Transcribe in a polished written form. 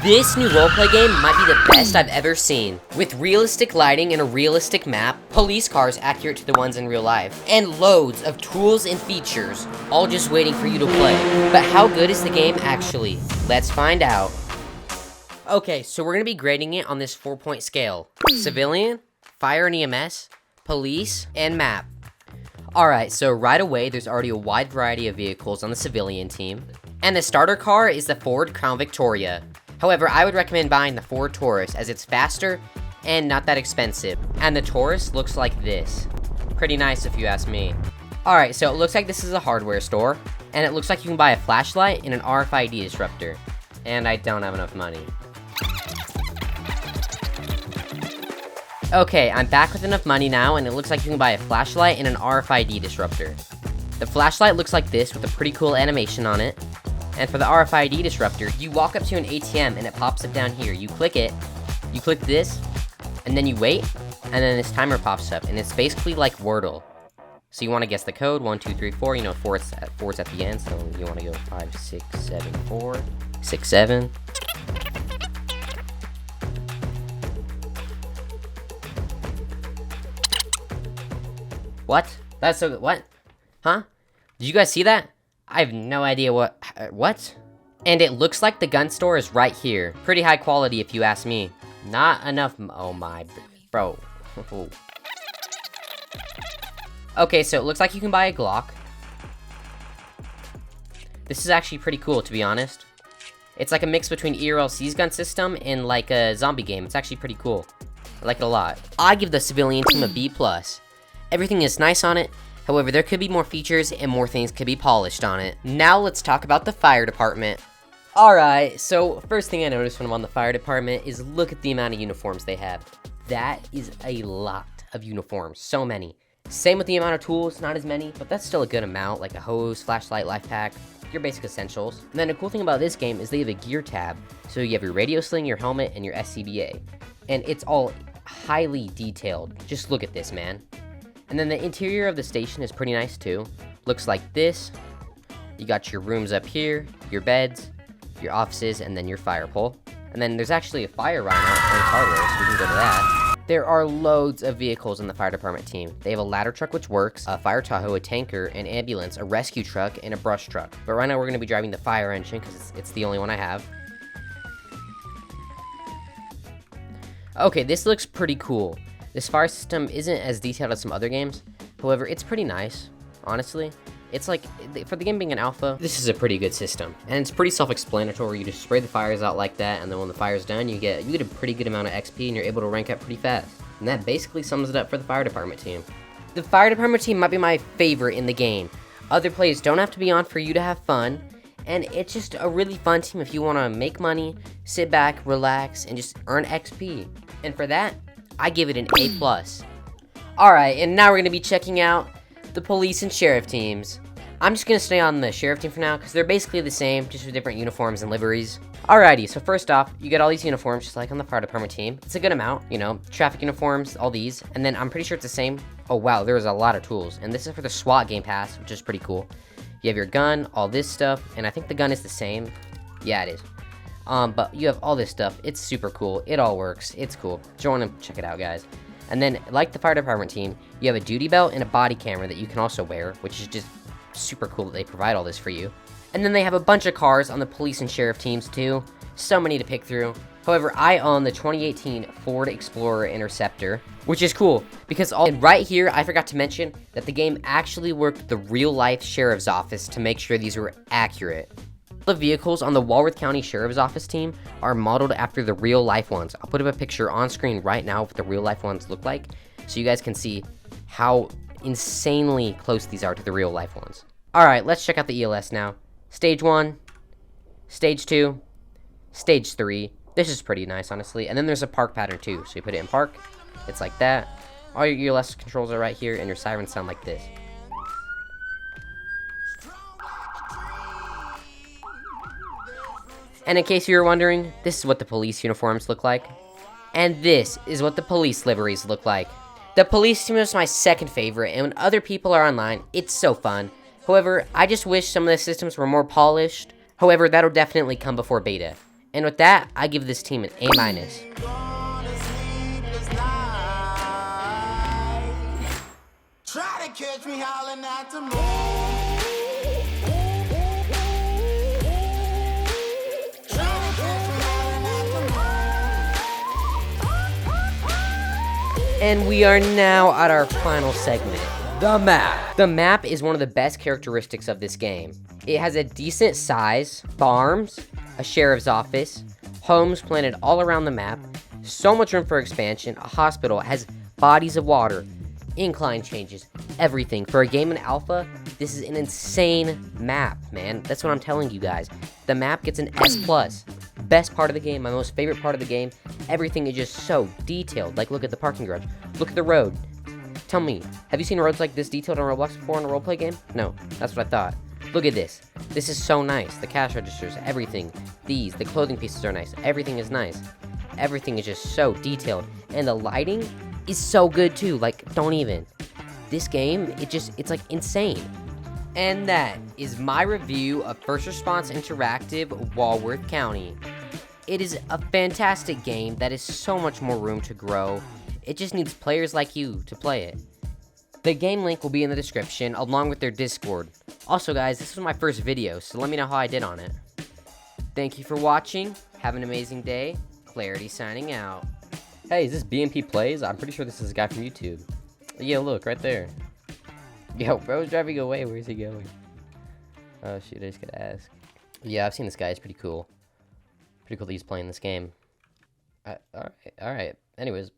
This new roleplay game might be the best I've ever seen. With realistic lighting and a realistic map, police cars accurate to the ones in real life, and loads of tools and features, all just waiting for you to play. But how good is the game actually? Let's find out. Okay, so we're gonna be grading it on this 4-point scale. Civilian, fire and EMS, police, and map. Alright, so right away, there's already a wide variety of vehicles on the civilian team. And the starter car is the Ford Crown Victoria. However, I would recommend buying the Ford Taurus as it's faster and not that expensive. And the Taurus looks like this. Pretty nice if you ask me. Alright, so it looks like this is a hardware store. And it looks like you can buy a flashlight and an RFID disruptor. And I don't have enough money. Okay, I'm back with enough money now, and it looks like you can buy a flashlight and an RFID disruptor. The flashlight looks like this with a pretty cool animation on it. And for the RFID disruptor, you walk up to an ATM and it pops up down here. You click it, you click this, and then you wait, and then this timer pops up, and it's basically like Wordle. So you want to guess the code, 1, 2, 3, 4, you know, four's at the end, so you want to go 5, 6, 7, 4, 6, 7. What? That's so, what? Huh? Did you guys see that? I have no idea what? And it looks like the gun store is right here. Pretty high quality if you ask me. Not enough, oh my, bro. Okay, so it looks like you can buy a Glock. This is actually pretty cool, to be honest. It's like a mix between ERLC's gun system and like a zombie game. It's actually pretty cool. I like it a lot. I give the civilian team a B+. Everything is nice on it. However, there could be more features and more things could be polished on it. Now let's talk about the fire department. Alright, so first thing I noticed when I'm on the fire department is look at the amount of uniforms they have. That is a lot of uniforms, so many. Same with the amount of tools, not as many, but that's still a good amount, like a hose, flashlight, life pack, your basic essentials. And then the cool thing about this game is they have a gear tab. So you have your radio sling, your helmet, and your SCBA. And it's all highly detailed. Just look at this, man. And then the interior of the station is pretty nice too. Looks like this. You got your rooms up here, your beds, your offices, and then your fire pole. And then there's actually a fire rhino on hardware, so we can go to that. There are loads of vehicles in the fire department team. They have a ladder truck which works, a fire Tahoe, a tanker, an ambulance, a rescue truck, and a brush truck. But right now we're gonna be driving the fire engine because it's the only one I have. Okay, this looks pretty cool. This fire system isn't as detailed as some other games, however, it's pretty nice, honestly. It's like, for the game being an alpha, this is a pretty good system. And it's pretty self-explanatory. You just spray the fires out like that, and then when the fire's done, you get a pretty good amount of XP, and you're able to rank up pretty fast. And that basically sums it up for the fire department team. The fire department team might be my favorite in the game. Other players don't have to be on for you to have fun, and it's just a really fun team if you want to make money, sit back, relax, and just earn XP. And for that, I give it an A+. Alright, and now we're going to be checking out the police and sheriff teams. I'm just going to stay on the sheriff team for now, because they're basically the same, just with different uniforms and liveries. Alrighty, so first off, you get all these uniforms, just like on the fire department team. It's a good amount, you know, traffic uniforms, all these. And then I'm pretty sure it's the same. Oh wow, there's a lot of tools. And this is for the SWAT game pass, which is pretty cool. You have your gun, all this stuff, and I think the gun is the same. Yeah, it is. But you have all this stuff. It's super cool. It all works. It's cool. Join and check it out, guys. And then, like the fire department team, you have a duty belt and a body camera that you can also wear, which is just super cool that they provide all this for you. And then they have a bunch of cars on the police and sheriff teams too. So many to pick through. However, I own the 2018 Ford Explorer Interceptor, which is cool because and right here, I forgot to mention that the game actually worked with the real-life sheriff's office to make sure these were accurate. The vehicles on the Walworth County Sheriff's Office team are modeled after the real life ones. I'll put up a picture on screen right now of what the real life ones look like, so you guys can see how insanely close these are to the real life ones. Alright, let's check out the ELS now. Stage 1, Stage 2, Stage 3. This is pretty nice, honestly. And then there's a park pattern too, so you put it in park. It's like that. All your ELS controls are right here, and your sirens sound like this. And in case you were wondering, this is what the police uniforms look like. And this is what the police liveries look like. The police team is my second favorite, and when other people are online, it's so fun. However, I just wish some of the systems were more polished. However, that'll definitely come before beta. And with that, I give this team an A-. Try to catch me howling at the moon. And we are now at our final segment, the map. The map is one of the best characteristics of this game. It has a decent size, farms, a sheriff's office, homes planted all around the map, so much room for expansion, a hospital, has bodies of water, incline changes, everything. For a game in alpha, this is an insane map, man. That's what I'm telling you guys. The map gets an S+. Best part of the game, my most favorite part of the game. Everything is just so detailed. Like, look at the parking garage. Look at the road. Tell me, have you seen roads like this detailed on Roblox before in a roleplay game? No, that's what I thought. Look at this. This is so nice. The cash registers, everything. The clothing pieces are nice. Everything is nice. Everything is just so detailed. And the lighting is so good too. Like, don't even. This game, it's like insane. And that is my review of First Response Interactive Walworth County. It is a fantastic game that has so much more room to grow. It just needs players like you to play it. The game link will be in the description along with their Discord. Also guys, this was my first video, so let me know how I did on it. Thank you for watching. Have an amazing day. Clarity signing out. Hey, is this BMP Plays? I'm pretty sure this is a guy from YouTube. Yeah, look, right there. Yo, bro's driving away. Where's he going? Oh, shoot, I just gotta ask. Yeah, I've seen this guy. He's pretty cool. Pretty cool that he's playing this game. Alright. Anyways.